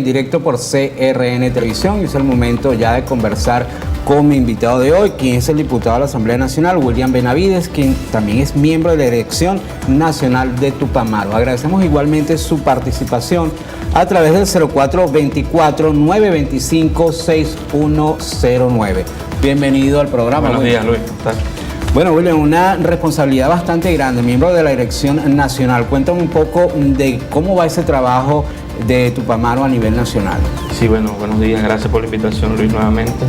directo por CRN Televisión y es el momento ya de conversar con mi invitado de hoy, quien es el diputado de la Asamblea Nacional, William Benavides, quien también es miembro de la Dirección Nacional de Tupamaro. Agradecemos igualmente su participación a través del 0424-925-6109. Bienvenido al programa. Buenos días, Luis. ¿Cómo estás? Bueno, William, una responsabilidad bastante grande, miembro de la Dirección Nacional. Cuéntame un poco de cómo va ese trabajo de Tupamaro a nivel nacional. Sí, bueno, buenos días. Gracias por la invitación, Luis, nuevamente.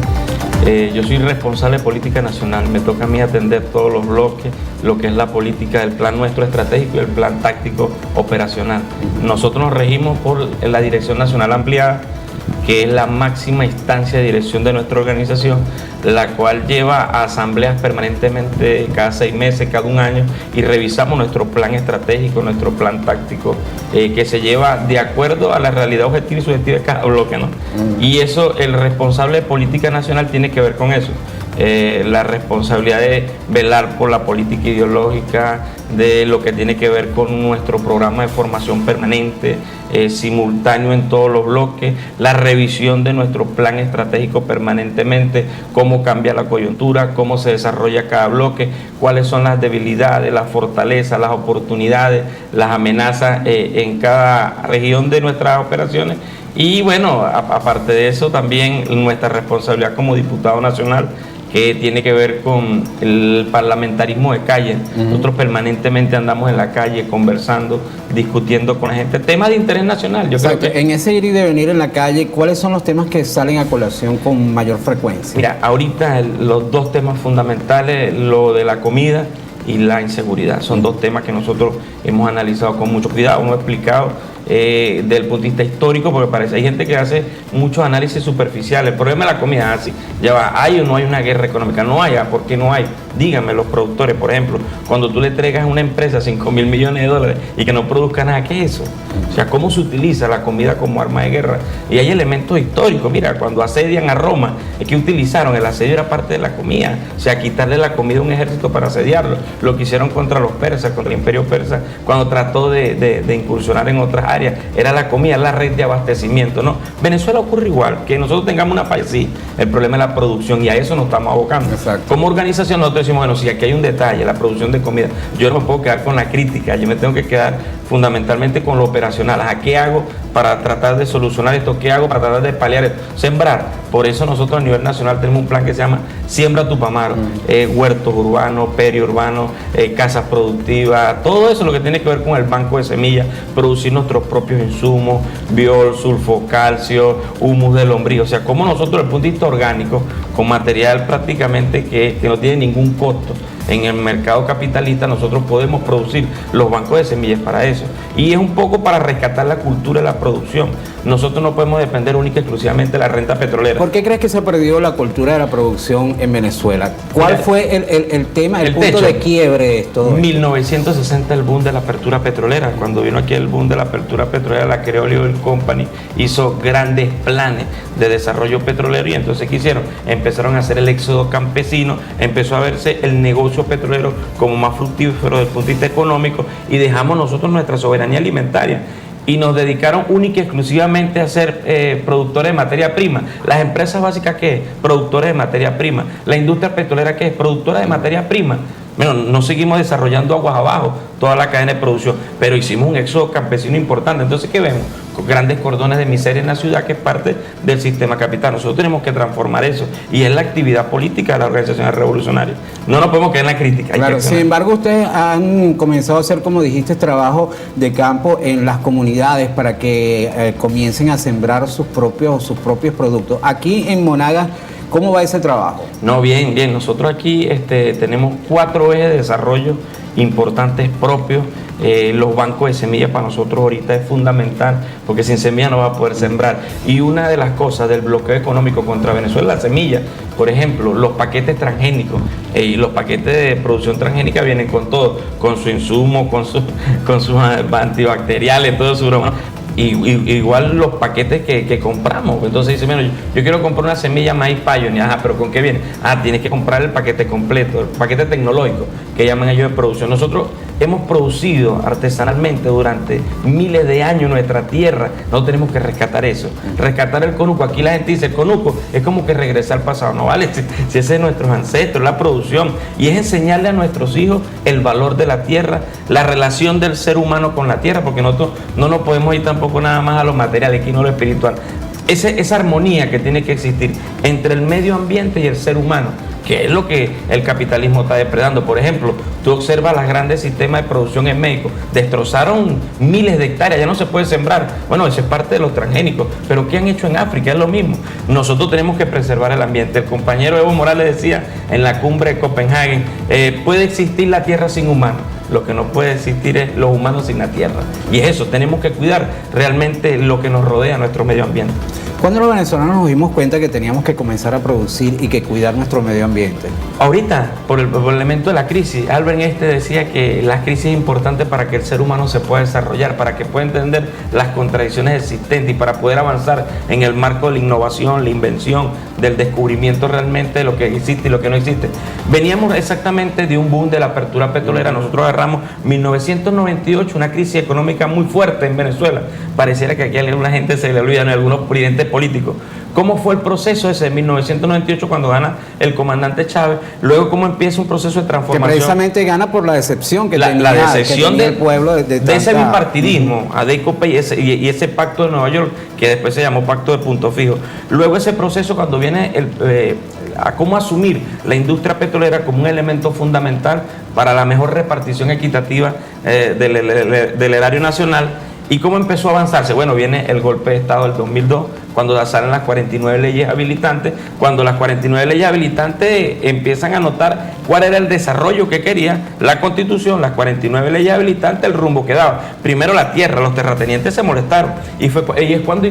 Yo soy responsable de política nacional. Me toca a mí atender todos los bloques, lo que es la política del plan nuestro estratégico y el plan táctico operacional. Nosotros nos regimos por la Dirección Nacional Ampliada, que es la máxima instancia de dirección de nuestra organización, la cual lleva a asambleas permanentemente cada 6 meses, cada 1 año, y revisamos nuestro plan estratégico, nuestro plan táctico, que se lleva de acuerdo a la realidad objetiva y subjetiva de cada bloque, ¿no? Y eso, el responsable de política nacional tiene que ver con eso. La responsabilidad de velar por la política ideológica, de lo que tiene que ver con nuestro programa de formación permanente, simultáneo en todos los bloques, la revisión de nuestro plan estratégico permanentemente, cómo cambia la coyuntura, cómo se desarrolla cada bloque, cuáles son las debilidades, las fortalezas, las oportunidades, las amenazas en cada región de nuestras operaciones. Y bueno, aparte de eso, también nuestra responsabilidad como diputado nacional, que tiene que ver con el parlamentarismo de calle. Nosotros permanentemente andamos en la calle conversando, discutiendo con la gente, temas de interés nacional. Yo creo que en ese ir y de venir en la calle, ¿cuáles son los temas que salen a colación con mayor frecuencia? Mira, ahorita los 2 temas fundamentales, lo de la comida y la inseguridad, son 2 temas que nosotros hemos analizado con mucho cuidado, hemos explicado del punto de vista histórico, porque parece hay gente que hace muchos análisis superficiales. El problema de la comida es así, ya va, ¿hay o no hay una guerra económica? No hay. ¿Por qué no hay? Díganme los productores, por ejemplo, cuando tú le entregas a una empresa $5.000 millones y que no produzca nada, ¿qué es eso? O sea, ¿cómo se utiliza la comida como arma de guerra? Y hay elementos históricos. Mira, cuando asedian a Roma, es que utilizaron, el asedio era parte de la comida, o sea, quitarle la comida a un ejército para asediarlo. Lo que hicieron contra los persas, contra el imperio persa, cuando trató de incursionar en otras áreas, era la comida, la red de abastecimiento, ¿no? Venezuela ocurre igual, que nosotros tengamos una país, sí, el problema es la producción y a eso nos estamos abocando. Exacto. Como organización nosotros decimos, bueno, si aquí hay un detalle, la producción de comida, yo no me puedo quedar con la crítica, yo me tengo que quedar fundamentalmente con lo operacional. ¿A qué hago para tratar de solucionar esto? ¿Qué hago para tratar de paliar esto? Sembrar. Por eso nosotros a nivel nacional tenemos un plan que se llama Siembra Tupamaro, huertos urbanos, periurbanos, casas productivas, todo eso lo que tiene que ver con el banco de semillas, producir nuestros propios insumos, biol, sulfo, calcio, humus de lombriz, o sea, como nosotros desde el punto de vista orgánico, con material prácticamente que no tiene ningún costo, en el mercado capitalista nosotros podemos producir los bancos de semillas para eso. Y es un poco para rescatar la cultura de la producción. Nosotros no podemos depender única y exclusivamente de la renta petrolera. ¿Por qué crees que se ha perdido la cultura de la producción en Venezuela? ¿Cuál fue el tema, el punto de quiebre de esto? 1960, el boom de la apertura petrolera. Cuando vino aquí el boom de la apertura petrolera, la creó Oil Company, hizo grandes planes de desarrollo petrolero y entonces ¿qué hicieron? Empezaron a hacer el éxodo campesino, empezó a verse el negocio petrolero como más fructífero desde el punto de vista económico y dejamos nosotros nuestra soberanía alimentaria y nos dedicaron única y exclusivamente a ser productores de materia prima. Las empresas básicas, ¿qué es? Productores de materia prima. La industria petrolera, ¿qué es? Productora de materia prima. Bueno, no seguimos desarrollando aguas abajo toda la cadena de producción, pero hicimos un éxodo campesino importante. Entonces, ¿qué vemos? Con grandes cordones de miseria en la ciudad, que es parte del sistema capital. Nosotros tenemos que transformar eso y es la actividad política de la organización revolucionaria. No nos podemos quedar en la crítica. Claro, sin embargo, ustedes han comenzado a hacer, como dijiste, trabajo de campo en las comunidades para que comiencen a sembrar sus propios productos. Aquí en Monagas, ¿cómo va ese trabajo? No, bien. Nosotros aquí tenemos 4 ejes de desarrollo importantes propios. Los bancos de semillas para nosotros ahorita es fundamental, porque sin semilla no va a poder sembrar. Y una de las cosas del bloqueo económico contra Venezuela es la semilla. Por ejemplo, los paquetes transgénicos y los paquetes de producción transgénica vienen con todo, con su insumo, con sus antibacteriales, todo su broma. Igual los paquetes que compramos. Entonces dice, bueno, yo quiero comprar una semilla maíz Pioneer, pero ¿con qué viene? Tienes que comprar el paquete completo, el paquete tecnológico que llaman ellos de producción. Nosotros hemos producido artesanalmente durante miles de años nuestra tierra, no tenemos que rescatar eso, rescatar el conuco. Aquí la gente dice, el conuco es como que regresar al pasado, no vale, si ese es nuestros ancestros, la producción, y es enseñarle a nuestros hijos el valor de la tierra, la relación del ser humano con la tierra, porque nosotros no nos podemos ir tampoco nada más a lo material, aquí no lo espiritual. Esa armonía que tiene que existir entre el medio ambiente y el ser humano, que es lo que el capitalismo está depredando. Por ejemplo, tú observas los grandes sistemas de producción en México, destrozaron miles de hectáreas, ya no se puede sembrar. Bueno, eso es parte de los transgénicos, pero ¿qué han hecho en África? Es lo mismo. Nosotros tenemos que preservar el ambiente. El compañero Evo Morales decía en la cumbre de Copenhague, puede existir la tierra sin humanos, lo que no puede existir es los humanos sin la tierra. Y es eso, tenemos que cuidar realmente lo que nos rodea, nuestro medio ambiente. ¿Cuándo los venezolanos nos dimos cuenta que teníamos que comenzar a producir y que cuidar nuestro medio ambiente? Ahorita, por el elemento de la crisis, Albert Einstein decía que la crisis es importante para que el ser humano se pueda desarrollar, para que pueda entender las contradicciones existentes y para poder avanzar en el marco de la innovación, la invención, del descubrimiento realmente de lo que existe y lo que no existe. Veníamos exactamente de un boom de la apertura petrolera. Nosotros agarramos 1998, una crisis económica muy fuerte en Venezuela. Pareciera que aquí a alguna gente se le olvidan, algunos presidentes políticos. ¿Cómo fue el proceso ese de 1998 cuando gana el comandante Chávez? Luego, ¿cómo empieza un proceso de transformación? Que precisamente gana por la decepción que tenía el pueblo de ese bipartidismo, ADECOPE y ese pacto de Nueva York, que después se llamó Pacto de Punto Fijo. Luego ese proceso cuando viene a cómo asumir la industria petrolera como un elemento fundamental para la mejor repartición equitativa del erario nacional. ¿Y cómo empezó a avanzarse? Bueno, viene el golpe de Estado del 2002, cuando salen las 49 leyes habilitantes, cuando las 49 leyes habilitantes empiezan a notar cuál era el desarrollo que quería la Constitución, las 49 leyes habilitantes, el rumbo que daba. Primero la tierra, los terratenientes se molestaron y es cuando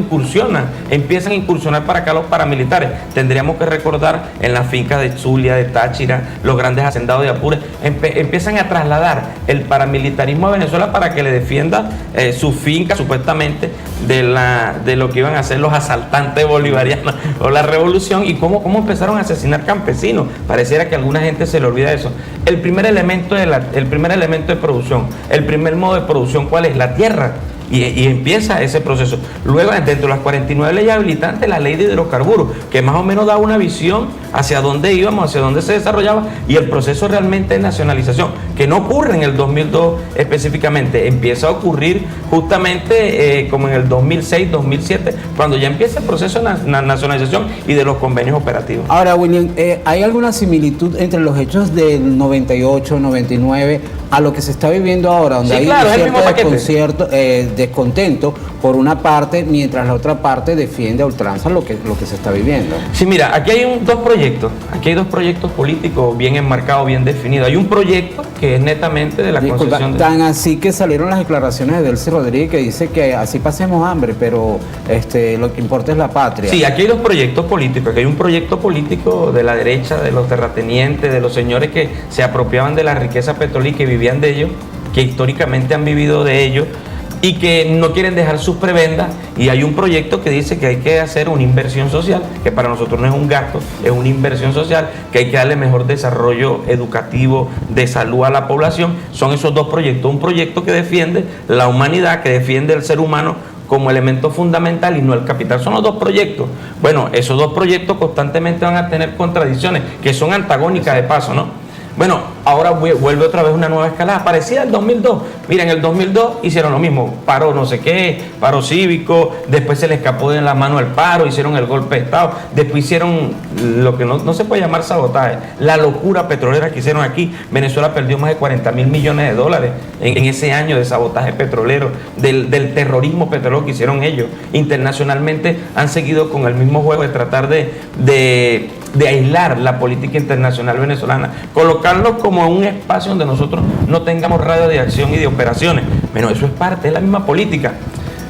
empiezan a incursionar para acá los paramilitares. Tendríamos que recordar en las fincas de Zulia, de Táchira, los grandes hacendados de Apure, empiezan a trasladar el paramilitarismo a Venezuela para que le defienda su finca supuestamente de lo que iban a hacer los asaltantes bolivarianos o la revolución, y cómo empezaron a asesinar campesinos. Pareciera que a alguna gente se le olvida eso. El primer elemento de producción, el primer modo de producción, ¿cuál es? La tierra. Y empieza ese proceso. Luego, dentro de las 49 leyes habilitantes, la ley de hidrocarburos, que más o menos da una visión hacia dónde íbamos, hacia dónde se desarrollaba, y el proceso realmente de nacionalización, que no ocurre en el 2002 específicamente, empieza a ocurrir justamente como en el 2006, 2007, cuando ya empieza el proceso de nacionalización y de los convenios operativos. Ahora, William, ¿hay alguna similitud entre los hechos del 98, 99 a lo que se está viviendo ahora, donde hay un cierto descontento por una parte, mientras la otra parte defiende a ultranza lo que se está viviendo? Sí, mira, aquí hay dos proyectos políticos bien enmarcados, bien definidos. Hay un proyecto que es netamente de la concesión. Tan así que salieron las declaraciones de Delcy Rodríguez, que dice que así pasemos hambre, pero lo que importa es la patria. Sí, aquí hay dos proyectos políticos. Aquí hay un proyecto político de la derecha, de los terratenientes, de los señores que se apropiaban de la riqueza petrolera y que vivían de ello, que históricamente han vivido de ello, y que no quieren dejar sus prebendas. Y hay un proyecto que dice que hay que hacer una inversión social, que para nosotros no es un gasto, es una inversión social, que hay que darle mejor desarrollo educativo, de salud a la población. Son esos dos proyectos. Un proyecto que defiende la humanidad, que defiende el ser humano como elemento fundamental y no el capital. Son los dos proyectos. Bueno, esos dos proyectos constantemente van a tener contradicciones que son antagónicas de paso, ¿no? Bueno, ahora vuelve otra vez una nueva escalada, parecida al 2002. Mira, en el 2002 hicieron lo mismo, paro no sé qué, paro cívico, después se les escapó de la mano el paro, hicieron el golpe de Estado, después hicieron lo que no se puede llamar sabotaje, la locura petrolera que hicieron aquí. Venezuela perdió más de 40.000 millones de dólares en ese año de sabotaje petrolero, del terrorismo petrolero que hicieron ellos. Internacionalmente han seguido con el mismo juego de tratar de aislar la política internacional venezolana, colocarlo como un espacio donde nosotros no tengamos radio de acción y de operaciones. Bueno, eso es parte de la misma política.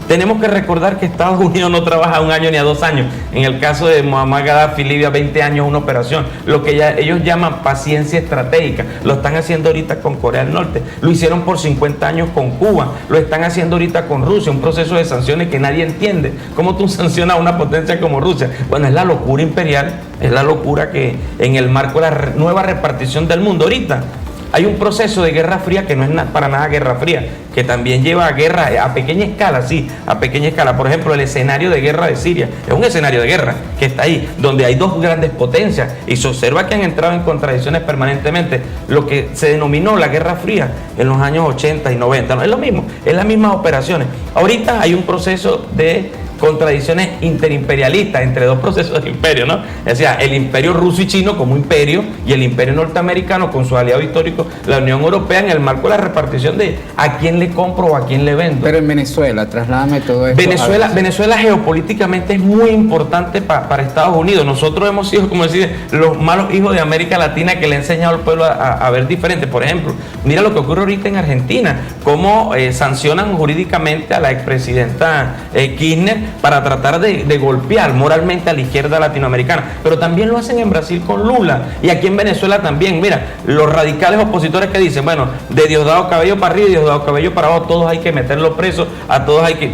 Tenemos que recordar que Estados Unidos no trabaja 1 año ni a 2 años. En el caso de Muammar Gaddafi, Libia, 20 años una operación. Lo que ellos llaman paciencia estratégica. Lo están haciendo ahorita con Corea del Norte. Lo hicieron por 50 años con Cuba. Lo están haciendo ahorita con Rusia. Un proceso de sanciones que nadie entiende. ¿Cómo tú sancionas a una potencia como Rusia? Bueno, es la locura imperial. Es la locura que en el marco de la nueva repartición del mundo ahorita hay un proceso de guerra fría que no es para nada guerra fría, que también lleva a guerra a pequeña escala, sí, a pequeña escala. Por ejemplo, el escenario de guerra de Siria es un escenario de guerra que está ahí, donde hay dos grandes potencias y se observa que han entrado en contradicciones permanentemente. Lo que se denominó la guerra fría en los años 80 y 90, no es lo mismo, es las mismas operaciones. Ahorita hay un proceso de contradicciones interimperialistas entre dos procesos de imperio, ¿no? O sea, el imperio ruso y chino como imperio y el imperio norteamericano con su aliado histórico, la Unión Europea, en el marco de la repartición de a quién le compro o a quién le vendo. Pero en Venezuela, trasládame todo esto. Venezuela geopolíticamente es muy importante para Estados Unidos. Nosotros hemos sido, como decir, los malos hijos de América Latina que le ha enseñado al pueblo a ver diferente. Por ejemplo, mira lo que ocurre ahorita en Argentina, cómo sancionan jurídicamente a la expresidenta Kirchner para tratar de golpear moralmente a la izquierda latinoamericana, pero también lo hacen en Brasil con Lula y aquí en Venezuela también. Mira, los radicales opositores que dicen, bueno, de Diosdado Cabello para arriba y Diosdado Cabello para abajo, todos hay que meterlos presos, a todos hay que,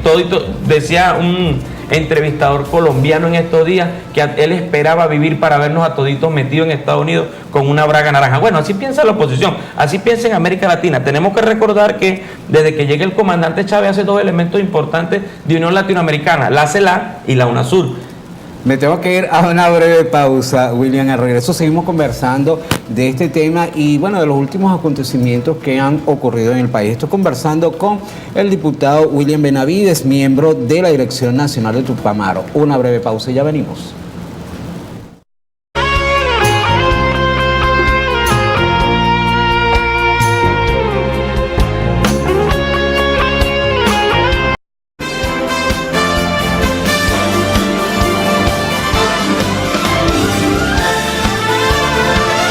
decía un entrevistador colombiano en estos días que él esperaba vivir para vernos a toditos metidos en Estados Unidos con una braga naranja. Bueno, así piensa la oposición, así piensa en América Latina. Tenemos que recordar que desde que llega el comandante Chávez hace dos elementos importantes de Unión Latinoamericana, la CELAC y la UNASUR. Me tengo que ir a una breve pausa, William. Al regreso seguimos conversando de este tema y bueno, de los últimos acontecimientos que han ocurrido en el país. Estoy conversando con el diputado William Benavides, miembro de la Dirección Nacional de Tupamaro. Una breve pausa y ya venimos.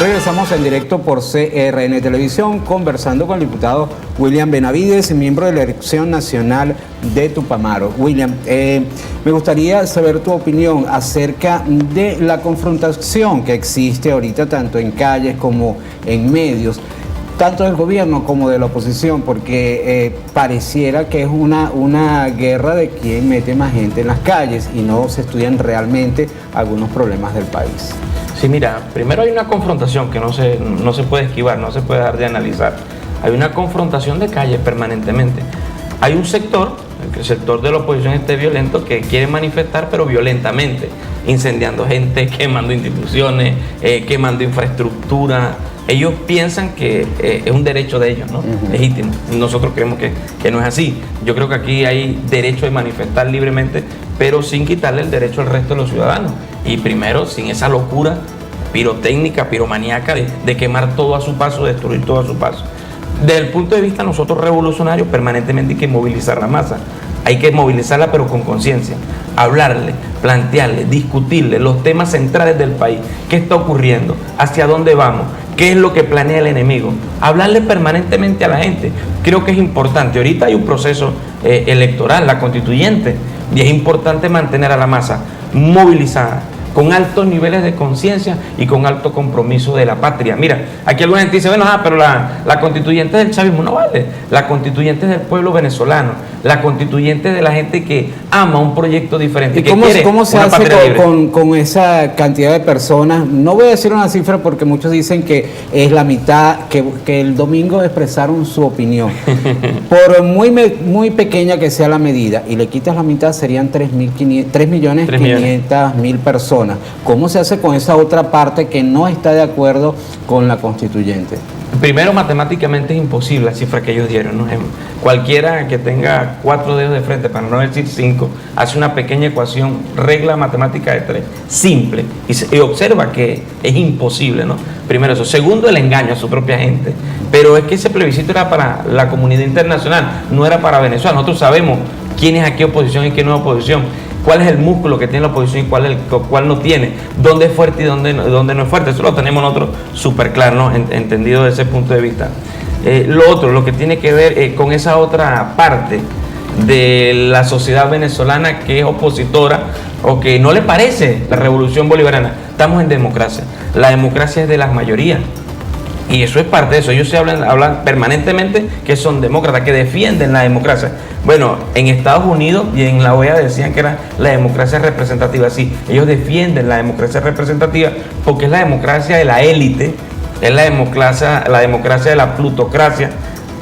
Regresamos en directo por CRN Televisión conversando con el diputado William Benavides, miembro de la Dirección Nacional de Tupamaro. William, me gustaría saber tu opinión acerca de la confrontación que existe ahorita tanto en calles como en medios, tanto del gobierno como de la oposición, porque pareciera que es una guerra de quién mete más gente en las calles y no se estudian realmente algunos problemas del país. Sí, mira, primero hay una confrontación que no se puede esquivar, no se puede dejar de analizar. Hay una confrontación de calle permanentemente. Hay un sector, el sector de la oposición violento, que quiere manifestar, pero violentamente, incendiando gente, quemando instituciones, quemando infraestructura. Ellos piensan que es un derecho de ellos, ¿no? Legítimo. Nosotros creemos que no es así. Yo creo que aquí hay derecho de manifestar libremente, pero sin quitarle el derecho al resto de los ciudadanos. Y primero, sin esa locura pirotécnica, piromaníaca de quemar todo a su paso, destruir todo a su paso. Desde el punto de vista nosotros revolucionarios, permanentemente hay que movilizar la masa. Hay que movilizarla, pero con conciencia. Hablarle, plantearle, discutirle los temas centrales del país. ¿Qué está ocurriendo? ¿Hacia dónde vamos? ¿Qué es lo que planea el enemigo? Hablarle permanentemente a la gente. Creo que es importante. Ahorita hay un proceso electoral, la constituyente, y es importante mantener a la masa movilizada, con altos niveles de conciencia y con alto compromiso de la patria. Mira, aquí alguna gente dice, bueno, pero la constituyente del chavismo no vale. La constituyente es del pueblo venezolano, la constituyente es de la gente que ama un proyecto diferente. ¿Y que cómo se hace con esa cantidad de personas? No voy a decir una cifra porque muchos dicen que es la mitad, que el domingo expresaron su opinión. Por muy pequeña que sea la medida, y le quitas la mitad, serían 3.500.000 personas. ¿Cómo se hace con esa otra parte que no está de acuerdo con la constituyente? Primero, matemáticamente es imposible la cifra que ellos dieron, ¿no? Cualquiera que tenga 4 dedos de frente, para no decir 5, hace una pequeña ecuación, regla matemática de 3, simple, y observa que es imposible, ¿no? Primero eso. Segundo, el engaño a su propia gente. Pero es que ese plebiscito era para la comunidad internacional, no era para Venezuela. Nosotros sabemos quién es aquí oposición y quién no es oposición. Cuál es el músculo que tiene la oposición y cuál no tiene, dónde es fuerte y dónde no es fuerte. Eso lo tenemos nosotros súper claro, ¿no? Entendido desde ese punto de vista. Lo que tiene que ver con esa otra parte de la sociedad venezolana que es opositora o que no le parece la revolución bolivariana. Estamos en democracia. La democracia es de las mayorías. Y eso es parte de eso. Ellos se hablan permanentemente que son demócratas, que defienden la democracia. Bueno, en Estados Unidos y en la OEA decían que era la democracia representativa. Sí, ellos defienden la democracia representativa porque es la democracia de la élite es la democracia de la plutocracia,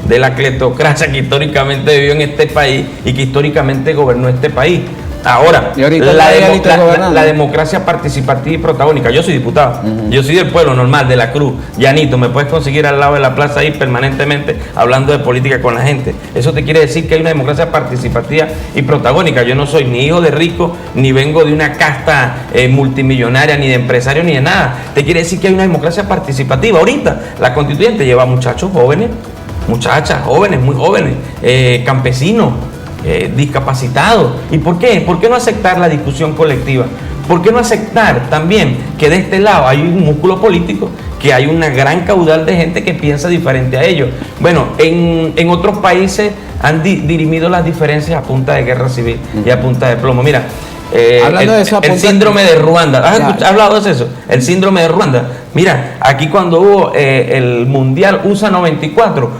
de la cleptocracia que históricamente vivió en este país y que históricamente gobernó este país. Ahora, la democracia participativa y protagónica. Yo soy diputado, yo soy del pueblo normal, de la Cruz, llanito, me puedes conseguir al lado de la plaza ahí permanentemente hablando de política con la gente. Eso te quiere decir que hay una democracia participativa y protagónica. Yo no soy ni hijo de rico, ni vengo de una casta multimillonaria, ni de empresario, ni de nada. Te quiere decir que hay una democracia participativa. Ahorita la constituyente lleva muchachos jóvenes, muchachas jóvenes, muy jóvenes, campesinos, discapacitados. ¿Y por qué? ¿Por qué no aceptar la discusión colectiva? ¿Por qué no aceptar también que de este lado hay un músculo político, que hay una gran caudal de gente que piensa diferente a ellos? Bueno, en otros países han dirimido las diferencias a punta de guerra civil y a punta de plomo. Mira, el síndrome de Ruanda. ¿Has hablado de eso? El síndrome de Ruanda. Mira, aquí cuando hubo el Mundial USA 94,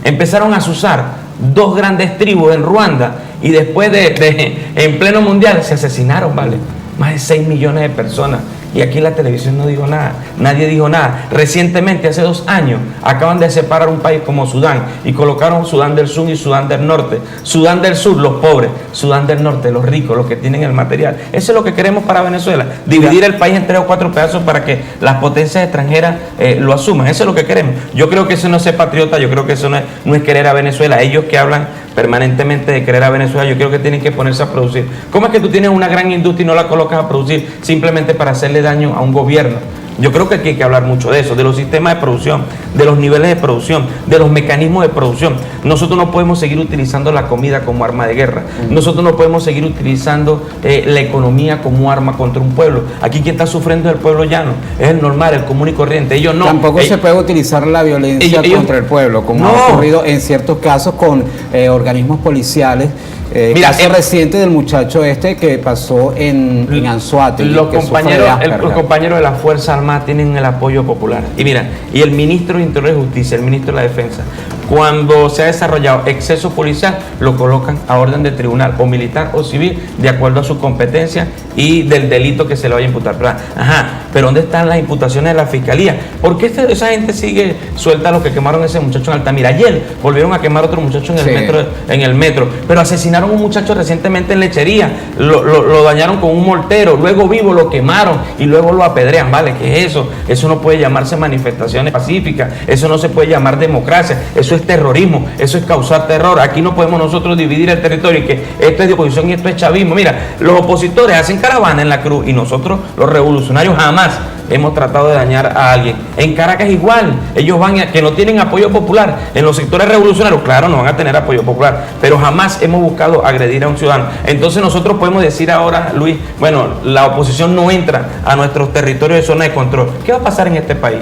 empezaron a azuzar dos grandes tribus en Ruanda y después en pleno mundial se asesinaron, ¿vale? Más de 6 millones de personas. Y aquí la televisión no dijo nada, nadie dijo nada. Recientemente, hace 2 años, acaban de separar un país como Sudán y colocaron Sudán del Sur y Sudán del Norte. Sudán del Sur, los pobres; Sudán del Norte, los ricos, los que tienen el material. Eso es lo que queremos para Venezuela, dividir el país en 3 o 4 pedazos para que las potencias extranjeras lo asuman. Eso es lo que queremos. Yo creo que eso no es ser patriota, yo creo que eso no es querer a Venezuela. Ellos que hablan permanentemente de querer a Venezuela, yo creo que tienen que ponerse a producir. ¿Cómo es que tú tienes una gran industria y no la colocas a producir simplemente para hacerle daño a un gobierno? Yo creo que aquí hay que hablar mucho de eso, de los sistemas de producción, de los niveles de producción, de los mecanismos de producción. Nosotros no podemos seguir utilizando la comida como arma de guerra. Nosotros no podemos seguir utilizando la economía como arma contra un pueblo. Aquí quien está sufriendo es el pueblo llano, es el normal, el común y corriente. Ellos no. Tampoco se puede utilizar la violencia contra el pueblo, como ha ocurrido en ciertos casos con organismos policiales. Mira, caso reciente del muchacho que pasó en Anzoátegui. Los compañeros de la Fuerza Armada tienen el apoyo popular. Y mira, y el ministro de Interior y Justicia, el ministro de la Defensa, cuando se ha desarrollado exceso policial, lo colocan a orden de tribunal, o militar o civil, de acuerdo a su competencia y del delito que se le vaya a imputar. Pero ¿dónde están las imputaciones de la Fiscalía? ¿Por qué esa gente sigue suelta a los que quemaron a ese muchacho en Altamira? Ayer volvieron a quemar a otro muchacho en el metro, pero asesinaron a un muchacho recientemente en Lechería, lo dañaron con un mortero, luego vivo lo quemaron y luego lo apedrean. ¿Vale? ¿Qué es eso? Eso no puede llamarse manifestaciones pacíficas, eso no se puede llamar democracia, eso es terrorismo, eso es causar terror. Aquí no podemos nosotros dividir el territorio y que esto es de oposición y esto es chavismo. Mira, los opositores hacen caravana en la Cruz y nosotros, los revolucionarios, jamás hemos tratado de dañar a alguien. En Caracas igual, ellos que no tienen apoyo popular. En los sectores revolucionarios, claro, no van a tener apoyo popular, pero jamás hemos buscado agredir a un ciudadano. Entonces nosotros podemos decir ahora, Luis, bueno, la oposición no entra a nuestros territorios de zona de control. ¿Qué va a pasar en este país?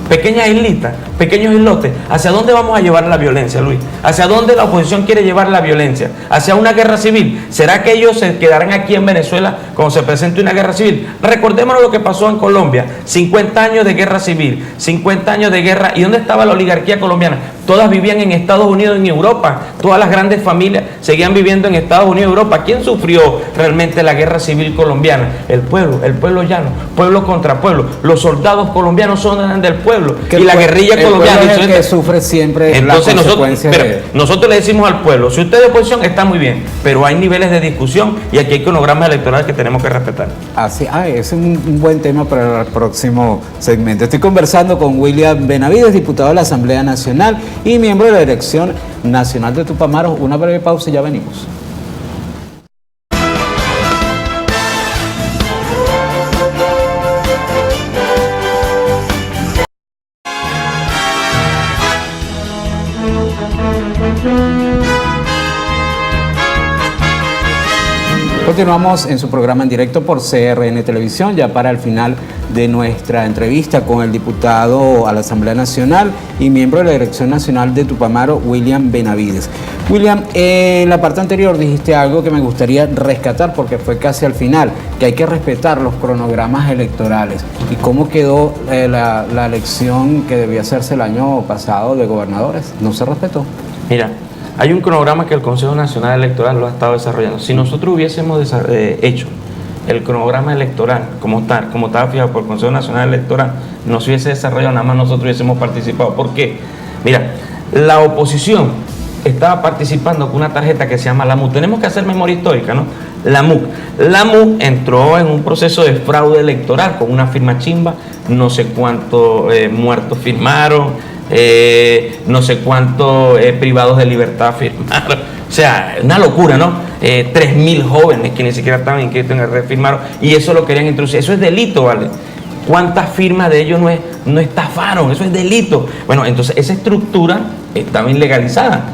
Pequeñas islitas, pequeños islotes. ¿Hacia dónde vamos a llevar la violencia, Luis? ¿Hacia dónde la oposición quiere llevar la violencia? ¿Hacia una guerra civil? ¿Será que ellos se quedarán aquí en Venezuela cuando se presente una guerra civil? Recordémonos lo que pasó en Colombia. 50 años de guerra civil, 50 años de guerra. ¿Y dónde estaba la oligarquía colombiana? Todas vivían en Estados Unidos y en Europa. Todas las grandes familias seguían viviendo en Estados Unidos y Europa. ¿Quién sufrió realmente la guerra civil colombiana? El pueblo llano, pueblo contra pueblo. Los soldados colombianos son del pueblo y la guerrilla colombiana es el que sufre siempre. Entonces nosotros le decimos al pueblo: si usted es de oposición, está muy bien, pero hay niveles de discusión y aquí hay cronogramas electorales que tenemos que respetar. Ese es un buen tema para el próximo segmento. Estoy conversando con William Benavides, diputado de la Asamblea Nacional y miembro de la Dirección Nacional de Tupamaros. Una breve pausa y ya venimos. Continuamos en su programa en directo por CRN Televisión, ya para el final de nuestra entrevista con el diputado a la Asamblea Nacional y miembro de la Dirección Nacional de Tupamaro, William Benavides. William, en la parte anterior dijiste algo que me gustaría rescatar porque fue casi al final, que hay que respetar los cronogramas electorales. ¿Y cómo quedó la elección que debía hacerse el año pasado de gobernadores? ¿No se respetó? Mira, hay un cronograma que el Consejo Nacional Electoral lo ha estado desarrollando. Si nosotros hubiésemos hecho el cronograma electoral, como estaba fijado por el Consejo Nacional Electoral, no se hubiese desarrollado, nada más nosotros hubiésemos participado. ¿Por qué? Mira, la oposición estaba participando con una tarjeta que se llama la MUC. Tenemos que hacer memoria histórica, ¿no? La MUC. La MUC entró en un proceso de fraude electoral con una firma chimba, no sé cuántos muertos firmaron, no sé cuántos privados de libertad firmaron. O sea, una locura, ¿no? 3.000 jóvenes que ni siquiera estaban inscritos en el red firmaron, y eso lo querían introducir. Eso es delito, ¿vale? ¿Cuántas firmas de ellos no estafaron? Eso es delito. Bueno, entonces esa estructura estaba ilegalizada.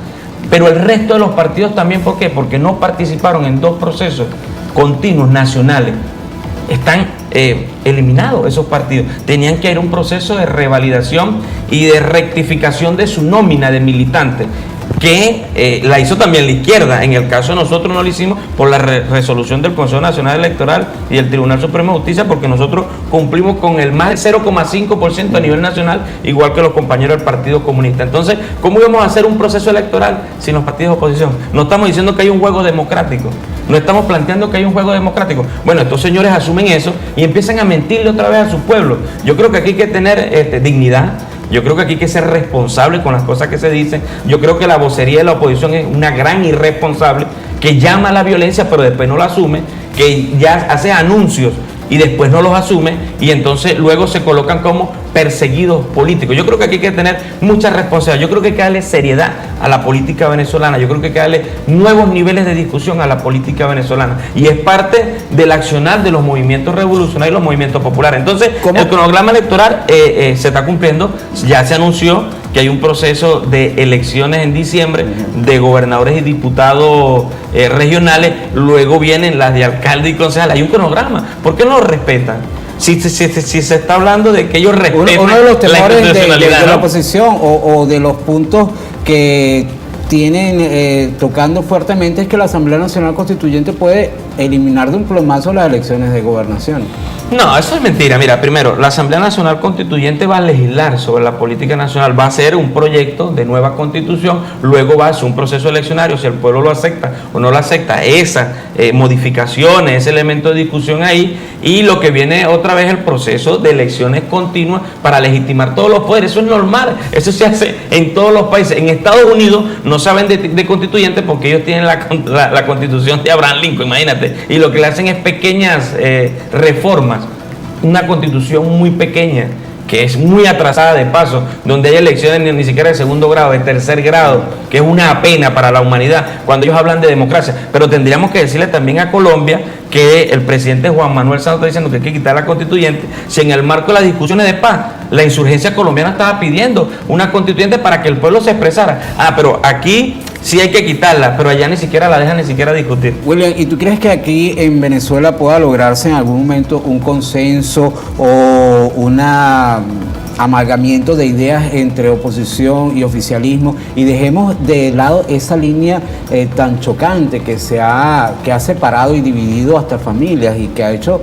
Pero el resto de los partidos también, ¿por qué? Porque no participaron en 2 procesos continuos nacionales. Están eliminados esos partidos. Tenían que ir a un proceso de revalidación y de rectificación de su nómina de militantes, que la hizo también la izquierda. En el caso de nosotros no lo hicimos por la resolución del Consejo Nacional Electoral y del Tribunal Supremo de Justicia, porque nosotros cumplimos con el más del 0,5% a nivel nacional, igual que los compañeros del Partido Comunista. Entonces, ¿cómo íbamos a hacer un proceso electoral sin los partidos de oposición? No estamos diciendo que hay un juego democrático, no estamos planteando que hay un juego democrático. Bueno, estos señores asumen eso y empiezan a mentirle otra vez a su pueblo. Yo creo que aquí hay que tener dignidad. Yo creo que aquí hay que ser responsable con las cosas que se dicen. Yo creo que la vocería de la oposición es una gran irresponsable, que llama a la violencia pero después no la asume, que ya hace anuncios y después no los asume, y entonces luego se colocan como perseguidos políticos. Yo creo que aquí hay que tener mucha responsabilidad. Yo creo que hay que darle seriedad a la política venezolana. Yo creo que hay que darle nuevos niveles de discusión a la política venezolana, y es parte del accionar de los movimientos revolucionarios y los movimientos populares. Entonces, el cronograma electoral se está cumpliendo. Ya se anunció que hay un proceso de elecciones en diciembre de gobernadores y diputados regionales. Luego vienen las de alcalde y concejal. Hay un cronograma. ¿Por qué no lo respetan? Si se está hablando de que ellos respetan uno de los temores de ¿no? la oposición o de los puntos que tienen tocando fuertemente es que la Asamblea Nacional Constituyente puede eliminar de un plumazo las elecciones de gobernación. No, eso es mentira. Mira, primero, la Asamblea Nacional Constituyente va a legislar sobre la política nacional, va a hacer un proyecto de nueva constitución, luego va a hacer un proceso eleccionario. Si el pueblo lo acepta o no lo acepta, esas modificaciones, ese elemento de discusión ahí, y lo que viene otra vez el proceso de elecciones continuas para legitimar todos los poderes. Eso es normal, eso se hace en todos los países. En Estados Unidos no saben de constituyentes porque ellos tienen la constitución de Abraham Lincoln, imagínate, y lo que le hacen es pequeñas reformas. Una constitución muy pequeña, que es muy atrasada de paso, donde hay elecciones ni siquiera de segundo grado, de tercer grado, que es una pena para la humanidad cuando ellos hablan de democracia. Pero tendríamos que decirle también a Colombia que el presidente Juan Manuel Santos está diciendo que hay que quitar la constituyente, si en el marco de las discusiones de paz la insurgencia colombiana estaba pidiendo una constituyente para que el pueblo se expresara. Pero aquí sí hay que quitarla, pero allá ni siquiera la dejan ni siquiera discutir. William, ¿y tú crees que aquí en Venezuela pueda lograrse en algún momento un consenso o una amalgamiento de ideas entre oposición y oficialismo, y dejemos de lado esa línea tan chocante que ha separado y dividido hasta familias y que ha hecho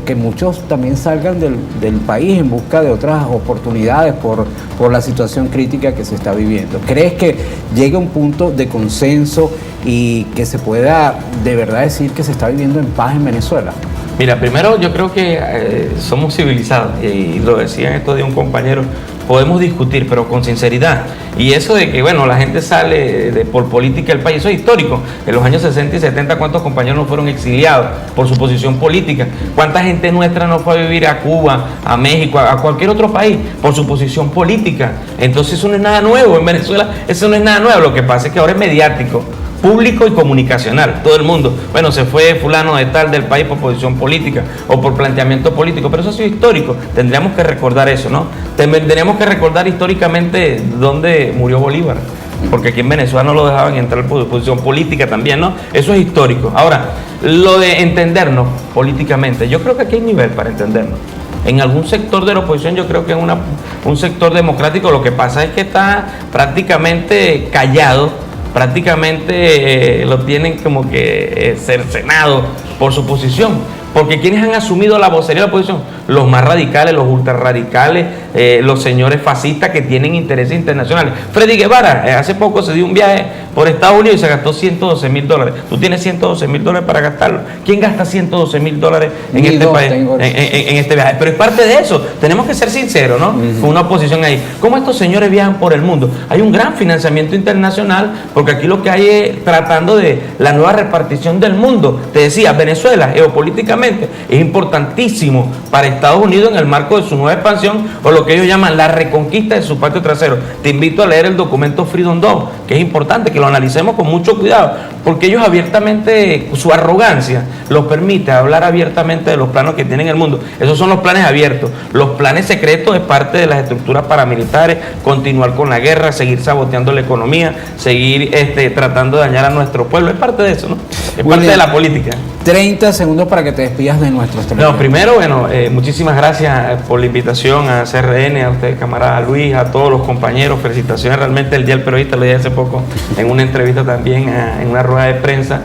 que muchos también salgan del país en busca de otras oportunidades por la situación crítica que se está viviendo? ¿Crees que llegue un punto de consenso y que se pueda de verdad decir que se está viviendo en paz en Venezuela? Mira, primero yo creo que somos civilizados, y lo decían estos de un compañero, podemos discutir, pero con sinceridad. Y eso de que, bueno, la gente sale por política del país, eso es histórico. En los años 60 y 70, ¿cuántos compañeros no fueron exiliados por su posición política? ¿Cuánta gente nuestra no fue a vivir a Cuba, a México, a cualquier otro país por su posición política? Entonces eso no es nada nuevo. En Venezuela eso no es nada nuevo. Lo que pasa es que ahora es mediático, público y comunicacional, todo el mundo. Bueno, se fue fulano de tal del país por posición política o por planteamiento político, pero eso ha sido histórico. Tendríamos que recordar eso, ¿no? Tendríamos que recordar históricamente dónde murió Bolívar, porque aquí en Venezuela no lo dejaban entrar por posición política también, ¿no? Eso es histórico. Ahora, lo de entendernos políticamente, yo creo que aquí hay nivel para entendernos. En algún sector de la oposición yo creo que es un sector democrático, lo que pasa es que está prácticamente callado, prácticamente lo tienen como que cercenado por su posición, porque quienes han asumido la vocería de la oposición, los más radicales, los ultrarradicales, los señores fascistas que tienen intereses internacionales. Freddy Guevara hace poco se dio un viaje por Estados Unidos y se gastó $112.000. Tú tienes $112.000 para gastarlo. ¿Quién gasta $112.000 en este país? En este viaje. Pero es parte de eso. Tenemos que ser sinceros, ¿no? Con una oposición ahí. ¿Cómo estos señores viajan por el mundo? Hay un gran financiamiento internacional, porque aquí lo que hay es tratando de la nueva repartición del mundo. Te decía, Venezuela geopolíticamente es importantísimo para Estados Unidos en el marco de su nueva expansión, o lo que ellos llaman la reconquista de su patio trasero. Te invito a leer el documento Freedom Dome, que es importante que lo analicemos con mucho cuidado, porque ellos abiertamente, su arrogancia los permite hablar abiertamente de los planos que tienen el mundo. Esos son los planes abiertos. Los planes secretos es parte de las estructuras paramilitares, continuar con la guerra, seguir saboteando la economía, seguir tratando de dañar a nuestro pueblo. Es parte de eso, ¿no? Es parte de la política. 30 segundos para que te despidas de nuestros televidentes. No, primero, bueno, muchísimas gracias por la invitación a CRN, a usted, camarada Luis, a todos los compañeros. Felicitaciones, realmente el Día del Periodista, lo dije hace poco en una entrevista también, en una rueda de prensa.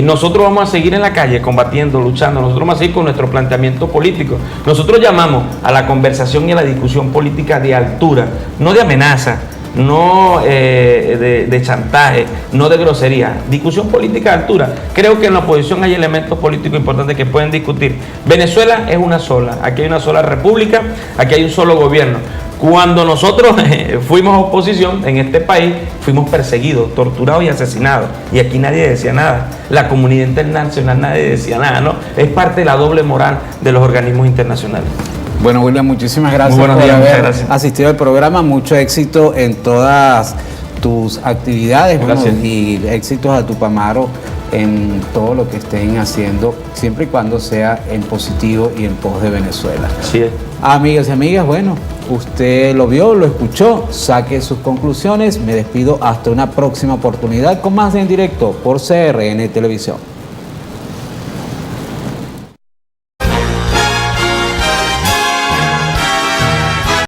Nosotros vamos a seguir en la calle combatiendo, luchando. Nosotros vamos a seguir con nuestro planteamiento político. Nosotros llamamos a la conversación y a la discusión política de altura, no de amenaza, no de chantaje, no de grosería. Discusión política de altura. Creo que en la oposición hay elementos políticos importantes que pueden discutir. Venezuela es una sola. Aquí hay una sola república, aquí hay un solo gobierno. Cuando nosotros fuimos oposición en este país, fuimos perseguidos, torturados y asesinados. Y aquí nadie decía nada. La comunidad internacional, nadie decía nada, ¿no? Es parte de la doble moral de los organismos internacionales. Bueno, William, muchísimas gracias por haber asistido al programa. Mucho éxito en todas tus actividades, bueno, y éxitos a Tupamaro en todo lo que estén haciendo, siempre y cuando sea en positivo y en pos de Venezuela. Así es. Amigas y amigas, bueno, usted lo vio, lo escuchó, saque sus conclusiones. Me despido hasta una próxima oportunidad con más de En Directo por CRN Televisión.